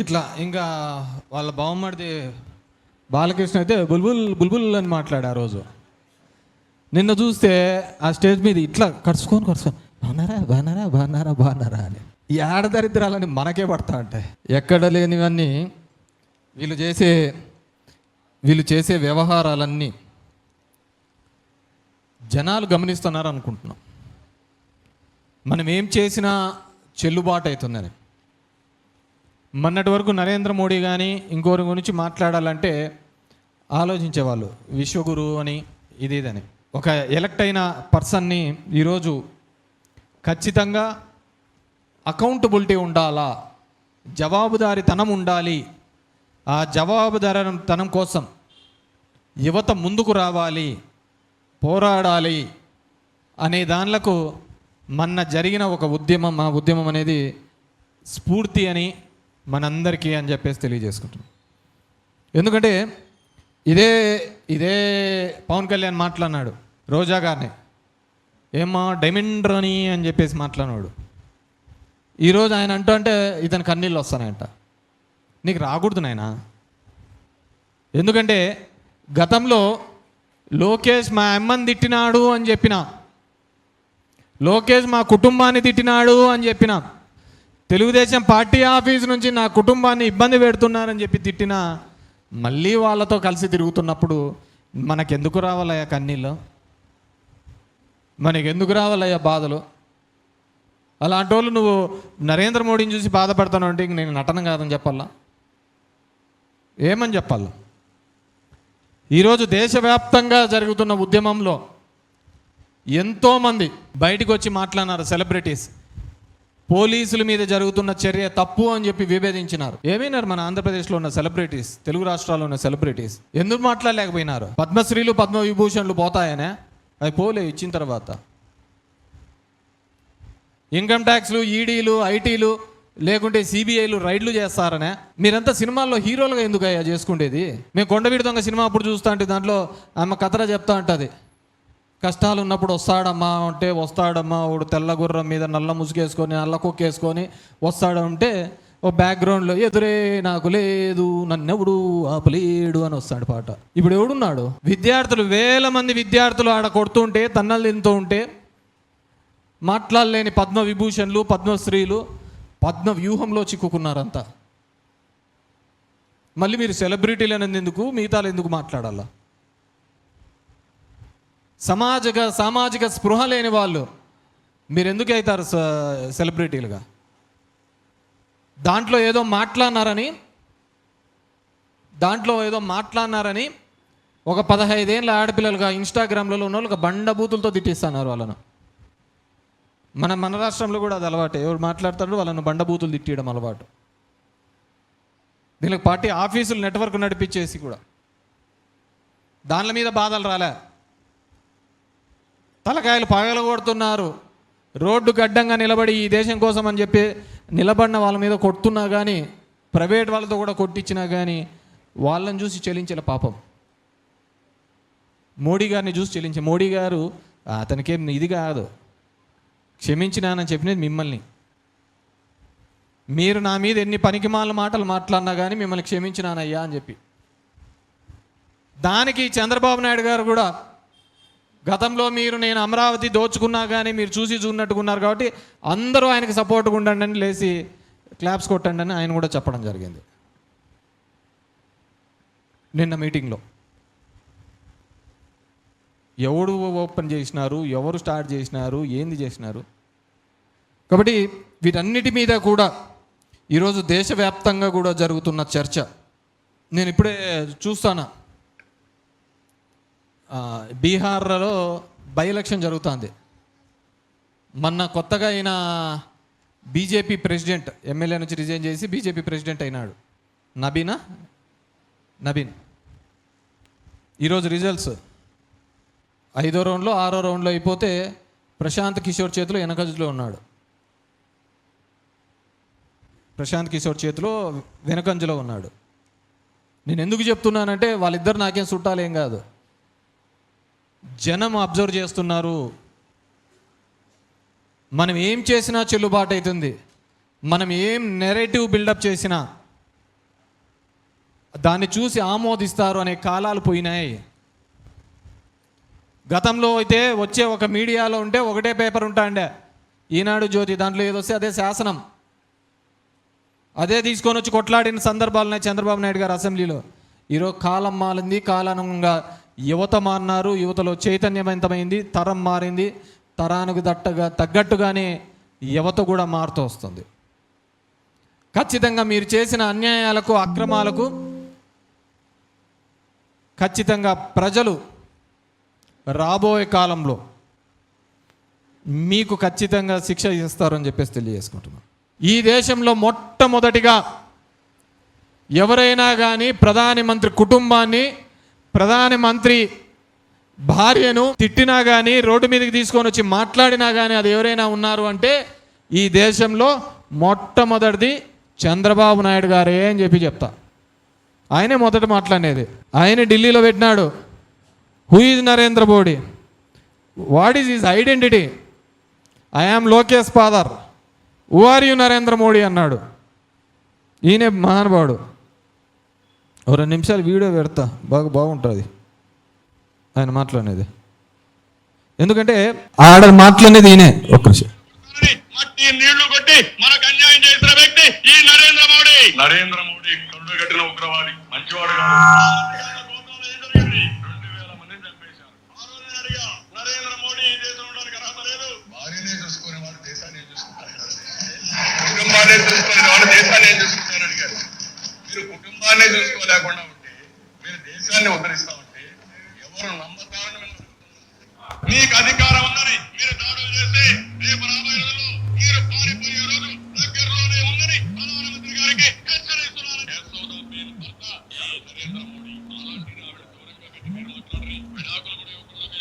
ఇట్లా ఇంకా వాళ్ళ బావమరిది బాలకృష్ణ అయితే బుల్బుల్ బుల్బుల్ అని మాట్లాడు ఆ రోజు. నిన్న చూస్తే ఆ స్టేజ్ మీద ఇట్లా కరుచుకొని బాగున్నారా అని ఈ ఆడదరిద్రాలని మనకే పడతా ఉంటాయి. ఎక్కడ లేనివన్నీ వీళ్ళు చేసే వ్యవహారాలన్నీ జనాలు గమనిస్తున్నారు అనుకుంటున్నాం. మనం ఏం చేసినా చెల్లుబాటు అవుతుందని. మొన్నటి వరకు నరేంద్ర మోడీ కానీ ఇంకోరి గురించి మాట్లాడాలంటే ఆలోచించేవాళ్ళు, విశ్వగురు అని ఇదని. ఒక ఎలక్ట్ అయిన పర్సన్ని ఈరోజు ఖచ్చితంగా అకౌంటబిలిటీ ఉండాలా, జవాబుదారీతనం ఉండాలి. ఆ జవాబుదారీతనం కోసం యువత ముందుకు రావాలి, పోరాడాలి అనే దానిలకు మొన్న జరిగిన ఒక ఉద్యమం, ఆ ఉద్యమం అనేది స్ఫూర్తి అని మనందరికీ అని చెప్పేసి తెలియజేసుకుంటున్నాం. ఎందుకంటే ఇదే పవన్ కళ్యాణ్ మాట్లాడినాడు రోజా గారిని, ఏమా డైమండ్ రాని అని చెప్పేసి మాట్లాడినాడు. ఈరోజు ఆయన అంటే ఇతనికి కన్నీళ్ళు వస్తానంట. నీకు రాకూడదు నాయనా. ఎందుకంటే గతంలో లోకేష్ మా అమ్మని తిట్టినాడు అని చెప్పిన, లోకేష్ మా కుటుంబాన్ని తిట్టినాడు అని చెప్పిన, తెలుగుదేశం పార్టీ ఆఫీస్ నుంచి నా కుటుంబాన్ని ఇబ్బంది పెడుతున్నారని చెప్పి తిట్టినా మళ్ళీ వాళ్ళతో కలిసి తిరుగుతున్నప్పుడు మనకెందుకు రావాలయ్యా కన్నీళ్ళు, మనకెందుకు రావాలయ్యా బాధలు? అలాంటి వాళ్ళు నువ్వు నరేంద్ర మోడీని చూసి బాధపడతాను అంటే ఇంక నేను నటన కాదని చెప్పాలా, ఏమని చెప్పాలా? ఈరోజు దేశవ్యాప్తంగా జరుగుతున్న ఉద్యమంలో ఎంతోమంది బయటకు వచ్చి మాట్లాడినారు. సెలబ్రిటీస్ పోలీసుల మీద జరుగుతున్న చర్య తప్పు అని చెప్పి విభేదించినారు. ఏమైనారు మన ఆంధ్రప్రదేశ్లో ఉన్న సెలబ్రిటీస్, తెలుగు రాష్ట్రాల్లో ఉన్న సెలబ్రిటీస్ ఎందుకు మాట్లాడలేకపోయినారు? పద్మశ్రీలు పద్మవిభూషణ్లు పోతాయనే, అవి పోలే ఇచ్చిన తర్వాత. ఇన్కమ్ ట్యాక్స్లు, ఈడీలు, ఐటీలు లేకుంటే సిబిఐలు రైడ్లు చేస్తారనే. మీరంతా సినిమాల్లో హీరోలుగా ఎందుకు అయ్యా చేసుకుంటేది? మేము కొండవీడి దొంగ సినిమా అప్పుడు చూస్తా అంటే దాంట్లో ఆమె కథరా చెప్తా ఉంటుంది, కష్టాలు ఉన్నప్పుడు వస్తాడమ్మా అంటే వస్తాడమ్మా, వాడు తెల్ల గుర్రం మీద నల్ల ముసుగేసుకొని నల్ల కుక్కేసుకొని వస్తాడంటే ఓ బ్యాక్గ్రౌండ్లో ఎదురే నాకు లేదు నన్నెవడు ఆపలేడు అని వస్తాడు పాట. ఇప్పుడు ఎవడున్నాడు? విద్యార్థులు, వేల మంది విద్యార్థులు ఆడ కొడుతుంటే, తన్నలు తింటూ ఉంటే మాట్లాడలేని పద్మ విభూషణ్లు, పద్మశ్రీలు పద్మ వ్యూహంలో చిక్కుకున్నారంతా. మళ్ళీ మీరు సెలబ్రిటీలు అనేది ఎందుకు, మిగతాలు ఎందుకు మాట్లాడాలా? సామాజిక స్పృహ లేని వాళ్ళు మీరు ఎందుకు అవుతారు సెలబ్రిటీలుగా? దాంట్లో ఏదో మాట్లాడినారని ఒక 15 ఏళ్ళ ఆడపిల్లలుగా ఇన్స్టాగ్రామ్లలో ఉన్న వాళ్ళు బండబూతులతో తిట్టిస్తున్నారు వాళ్ళను. మన రాష్ట్రంలో కూడా అది అలవాటే. ఎవరు మాట్లాడతారో వాళ్ళను బండబూతులు తిట్టేయడం అలవాటు. దీనికి పార్టీ ఆఫీసులు నెట్వర్క్ నడిపించేసి కూడా దానిల మీద బాధలు రాలే, తలకాయలు పగలగొడుతున్నారు. రోడ్డు గడ్డంగా నిలబడి ఈ దేశం కోసం అని చెప్పి నిలబడిన వాళ్ళ మీద కొడుతున్నా కానీ, ప్రైవేట్ వాళ్ళతో కూడా కొట్టించినా కానీ వాళ్ళని చూసి చెల్లించిన పాపం. మోడీ గారిని చూసి చెల్లించే మోడీ గారు అతనికేం ఇది కాదు, క్షమించినానని చెప్పినది మిమ్మల్ని. మీరు నా మీద ఎన్ని పనికిమాల మాటలు మాట్లాడినా కానీ మిమ్మల్ని క్షమించినానయ్యా అని చెప్పి. దానికి చంద్రబాబు నాయుడు గారు కూడా గతంలో నేను అమరావతి దోచుకున్నా కానీ మీరు చూసినట్టుకున్నారు కాబట్టి అందరూ ఆయనకు సపోర్ట్గా ఉండండి అని లేచి క్లాప్స్ కొట్టండి అని ఆయన కూడా చెప్పడం జరిగింది నిన్న మీటింగ్లో. ఎవడు ఓపెన్ చేసినారు, ఎవరు స్టార్ట్ చేసినారు, ఏంది చేసినారు? కాబట్టి వీటన్నిటి మీద కూడా ఈరోజు దేశవ్యాప్తంగా కూడా జరుగుతున్న చర్చ. నేను ఇప్పుడే చూస్తాను, బీహార్లో బై ఎలక్షన్ జరుగుతుంది. మొన్న కొత్తగా అయిన బీజేపీ ప్రెసిడెంట్ ఎమ్మెల్యే నుంచి రిజైన్ చేసి బీజేపీ ప్రెసిడెంట్ అయినాడు, నబీన్. ఈరోజు రిజల్ట్స్ 5వ రౌండ్లో 6వ రౌండ్లో అయిపోతే ప్రశాంత్ కిషోర్ చేతిలో వెనకంజలో ఉన్నాడు. వెనకంజలో ఉన్నాడు. నేను ఎందుకు చెప్తున్నానంటే వాళ్ళిద్దరు నాకేం చుట్టాలేం కాదు, జనం అబ్జర్వ్ చేస్తున్నారు. మనం ఏం చేసినా చెల్లుబాటు అవుతుంది, మనం ఏం నెరేటివ్ బిల్డప్ చేసినా దాన్ని చూసి ఆమోదిస్తారు అనే కాలాలు పోయినాయి. గతంలో అయితే వచ్చే ఒక మీడియాలో ఉంటే ఒకటే పేపర్ ఉంటాండే, ఈనాడు, జ్యోతి, దాంట్లో ఏదొస్తే అదే శాసనం, అదే తీసుకొని వచ్చి కొట్లాడిన సందర్భాలున్నాయి చంద్రబాబు నాయుడు గారు అసెంబ్లీలో. ఈరోజు కాలం మారింది, కాలానుగుణంగా యువత మారినారు, యువతలో చైతన్యవంతమైంది, తరం మారింది, తరానికి తగ్గట్టుగానే యువత కూడా మారుతూ వస్తుంది. ఖచ్చితంగా మీరు చేసిన అన్యాయాలకు, అక్రమాలకు ఖచ్చితంగా ప్రజలు రాబోయే కాలంలో మీకు ఖచ్చితంగా శిక్ష ఇస్తారని చెప్పేసి తెలియజేసుకుంటున్నాను. ఈ దేశంలో మొట్టమొదటిగా ఎవరైనా కానీ ప్రధానమంత్రి కుటుంబాన్ని, ప్రధానమంత్రి భార్యను తిట్టినా కానీ, రోడ్డు మీదకి తీసుకొని వచ్చి మాట్లాడినా కానీ అది ఎవరైనా ఉన్నారు అంటే ఈ దేశంలో మొట్టమొదటిది చంద్రబాబు నాయుడు గారే అని చెప్తా. ఆయనే మొదట మాట్లాడేది. ఆయనే ఢిల్లీలో పెట్టినాడు, who is Narendra Modi, what is his identity, I am Lokesh father, who are you Narendra Modi అన్నాడు. ఈయనే మహానుభావుడు. ఒక 2 నిమిషాలు వీడియో పెడతా, బాగుంటుంది ఆయన మాట్లాడేది. ఎందుకంటే ఆడ మాట్లాడేది ఈయనే. ఒక్క నిమిషం. మట్టి నీళ్లు కొట్టి మనకు అన్యాయం చేసిన వ్యక్తి ఈ నరేంద్ర మోడీ. నరేంద్ర మోడీ కరుడు కట్టిన ఉగ్రవాది, మంచివాడు కాదు. 2000 మందిని చంపేశారు. నరేంద్ర మోడీ ఈ దేశంలో ఉండడానికి అర్హత లేదు. భార్యనే చూసుకునే వాడు దేశాన్ని ఏం చూసుకుంటారు, కుటుంబాన్ని చూసుకునే వాడు దేశాన్ని ఏం చూసుకుంటారు అడిగారు. మీరు కుటుంబాన్ని చూసుకోలేకుండా ఉంటే, మీరు దేశాన్ని ఉద్ధరిస్తామంటే ఎవరు నమ్మతారని మీకు అధికారం ఉందని మీరు దాడులు చేస్తే రేపు రాబోయే రోజుల్లో మీరు పారిపోయే రోజు దగ్గరలోనే ఉందని ప్రధానమంత్రి గారికి హెచ్చరిస్తున్నారు. నరేంద్ర మోడీ అలాంటి ఆవిడ దూరంగా పెట్టి మీరు మాట్లాడరు. విడాకులు కూడా ఇవ్వకూడదు.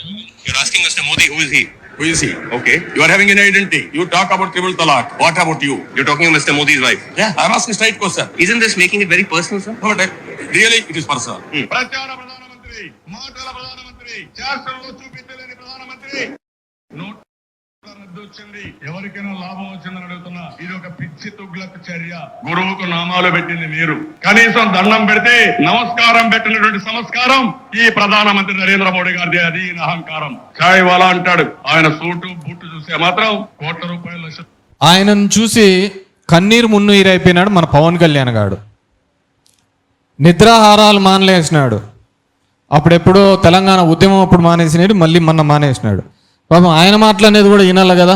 You're asking us to Modi, who is he? Who is he? Okay. You are having an identity. You talk about triple talaq. What about you? You're talking to Mr. Modi's wife. Yeah, I'm asking straight question. Isn't this making it very personal, sir? No, but really it is personal. ప్రచార ప్రధానమంత్రి, మాటల ప్రధానమంత్రి, శాస్త్రంలో చూపించలేని ప్రధానమంత్రి. Note రద్దు వచ్చింది, ఎవరికైనా లాభం వచ్చిందని అడుగుతున్నా. ఇది ఒక పిచ్చి తుగ్లక్ చర్య. గురువుకు నామాలు పెట్టింది మీరు, కనీసం దండం పెడితే నమస్కారం పెట్టినటువంటి సంస్కారం ఈ ప్రధానమంత్రి నరేంద్ర మోడీ గారిది. అది అహంకారం. చాయ్ వాలా అంటాడు, ఆయన సూటు బూటు చూస్తే మాత్రం కోట్ల రూపాయలు. ఆయనను చూసి కన్నీరు మున్నీరైపోయినాడు మన పవన్ కళ్యాణ్ గారు. నిద్రాహారాలు మానలేసినాడు. అప్పుడెప్పుడో తెలంగాణ ఉద్యమం అప్పుడు మానేసినాడు, మళ్ళీ మొన్న మానేసినాడు. పాపం ఆయన మాట్లాడేది కూడా వినాలి కదా.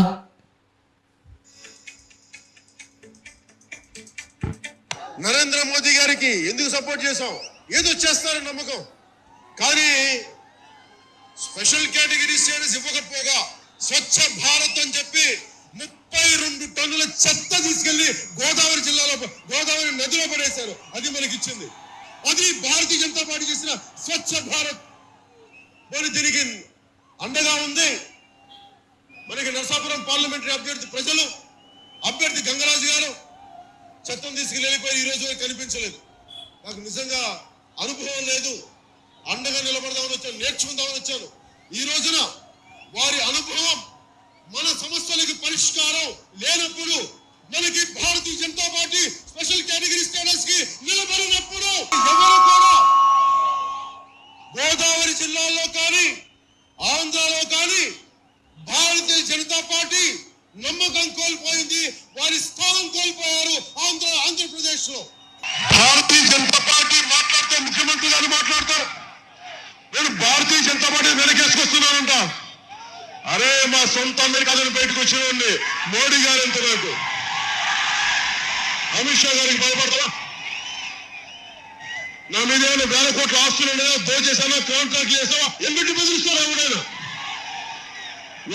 నరేంద్ర మోదీ గారికి ఎందుకు సపోర్ట్ చేశాం, ఏదో చేస్తారని నమ్మకం. కానీ స్పెషల్ కేటగిరీ స్టేటస్ ఇవ్వకపోగా స్వచ్ఛ భారత్ అని చెప్పి 32 టన్నుల చెత్త తీసుకెళ్లి గోదావరి జిల్లాలో, గోదావరి నదిలో పడేశారు. అది మనకిచ్చింది. అది భారతీయ జనతా పార్టీ చేసిన స్వచ్ఛ భారత్. మరి దీనికి అండగా ఉంది మనకి నరసాపురం పార్లమెంటరీ అభ్యర్థి ప్రజలు, అభ్యర్థి గంగరాజు గారు. చెత్తం తీసుకుని వెళ్ళిపోయి ఈ రోజు కనిపించలేదు. నాకు నిజంగా అనుభవం లేదు, అండగా నిలబడదామని వచ్చాను, నేర్చుకుందామని వచ్చాను. ఈ రోజున వారి అనుభవం మన సమస్యలకు పరిష్కారం లేనప్పుడు, మనకి Bharatiya Janata party special category status కి నిలబడినప్పుడు ఎవరు కూడా గోదావరి జిల్లాలో కానీ ఆంధ్రాలో కానీ భారతీయ జనతా పార్టీ నమ్మకం కోల్పోయింది, వారి స్థానం కోల్పోయారు. ఆంధ్రప్రదేశ్ లో భారతీయ జనతా పార్టీ మాట్లాడితే ముఖ్యమంత్రి గారు మాట్లాడతారు, నేను భారతీయ జనతా పార్టీ వెనకేసుకొస్తున్నానంట. అరే మా సొంత అమెరికాలను బయటకు వచ్చినండి మోడీ గారు ఎంత నాకు, అమిత్ షా గారికి భయపడతావా? నా మీద ఏమైనా 1000 కోట్ల ఆస్తులు ఉన్నాయా, దోచేసానా, కాంట్రాక్ట్ చేసావా? ఎందుకు బెదిరిస్తారా ఎవరైనా?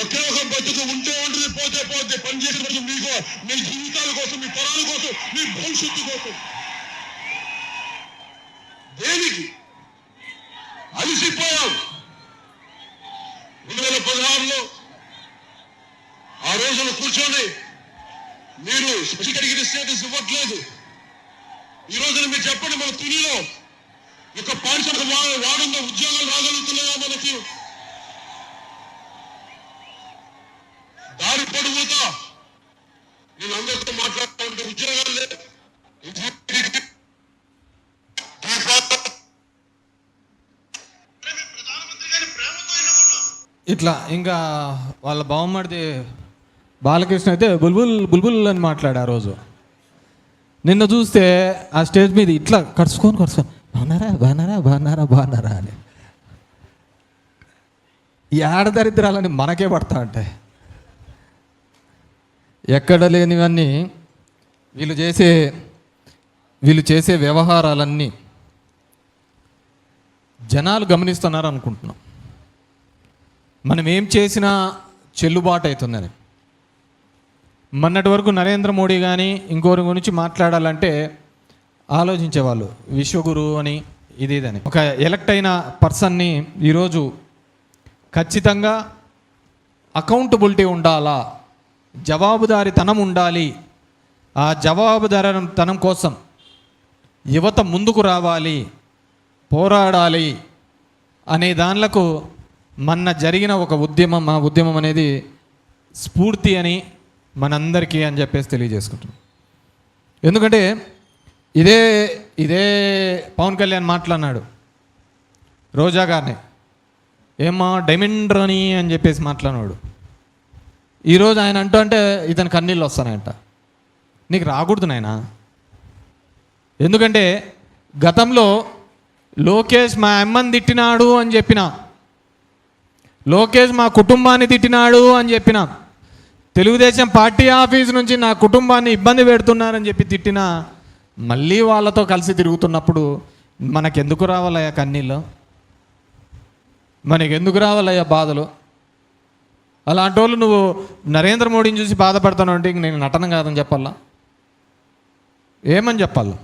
ఒకే ఒక బతుకు ఉంటే ఉంటుంది, పోతే పోతే. పనిచేసే బతుకు మీకు, మీ జీవితాల కోసం, మీ తరాల కోసం, మీ భవిష్యత్తు కోసం. దేనికి అలసిపోయాం? 2016లో ఆ రోజున కూర్చొని మీరు స్పెషల్ కేటగిరీ స్టేటస్ ఇవ్వట్లేదు. ఈ రోజున మీరు చెప్పండి, మన తునిలో ఒక పారిశ్రామిక వాడున్న ఉద్యోగాలు రాగలుగుతున్నాయా మనకి? దారి పొడుగుతా నేను అందరితో మాట్లాడుతూ ఉంటే ఉద్యోగాలు లేదు. ఇట్లా ఇంకా వాళ్ళ బావమరిది బాలకృష్ణ అయితే బుల్బుల్ బుల్బుల్ అని మాట్లాడు ఆ రోజు. నిన్న చూస్తే ఆ స్టేజ్ మీద ఇట్లా కడుచుకొని బాగున్నారా బాగున్నారా బాగున్నారా బాగున్నారా అని. ఈ ఆడదరిద్రాలని మనకే పడతా ఉంటాయి. ఎక్కడ లేనివన్నీ వీళ్ళు చేసే వ్యవహారాలన్నీ జనాలు గమనిస్తున్నారు అనుకుంటున్నాం. మనం ఏం చేసినా చెల్లుబాటు అవుతుందని. మొన్నటి వరకు నరేంద్ర మోడీ కానీ ఇంకోరి గురించి మాట్లాడాలంటే ఆలోచించేవాళ్ళు, విశ్వగురు అని ఇది ఇదని. ఒక ఎలక్ట్ అయిన పర్సన్ని ఈరోజు ఖచ్చితంగా అకౌంటబిలిటీ ఉండాలా, జవాబుదారీతనం ఉండాలి. ఆ జవాబుదారీతనం కోసం యువత ముందుకు రావాలి, పోరాడాలి అనే దానిలకు మొన్న జరిగిన ఒక ఉద్యమం, ఆ ఉద్యమం అనేది స్ఫూర్తి అని మనందరికీ అని చెప్పేసి తెలియజేసుకుంటున్నాం. ఎందుకంటే ఇదే పవన్ కళ్యాణ్ మాట్లాడినాడు రోజా గారిని, ఏమా డైమండ్ రాణి అని చెప్పేసి మాట్లాడినాడు. ఈరోజు ఆయన అంటూ అంటే ఇతని కన్నీళ్ళు వస్తానంట. నీకు రాకూడదు నాయనా. ఎందుకంటే గతంలో లోకేష్ మా అమ్మని తిట్టినాడు అని చెప్పిన, లోకేష్ మా కుటుంబాన్ని తిట్టినాడు అని చెప్పిన, తెలుగుదేశం పార్టీ ఆఫీస్ నుంచి నా కుటుంబాన్ని ఇబ్బంది పెడుతున్నారని చెప్పి తిట్టిన, మళ్ళీ వాళ్ళతో కలిసి తిరుగుతున్నప్పుడు మనకెందుకు రావాలయ్యా కన్నీళ్ళు, మనకెందుకు రావాలయ్యా బాధలు? అలాంటి వాళ్ళు నువ్వు నరేంద్ర మోడీని చూసి బాధపడతాను అంటే ఇంక నేను నటన కాదని చెప్పాలా? ఏమని చెప్పాలా?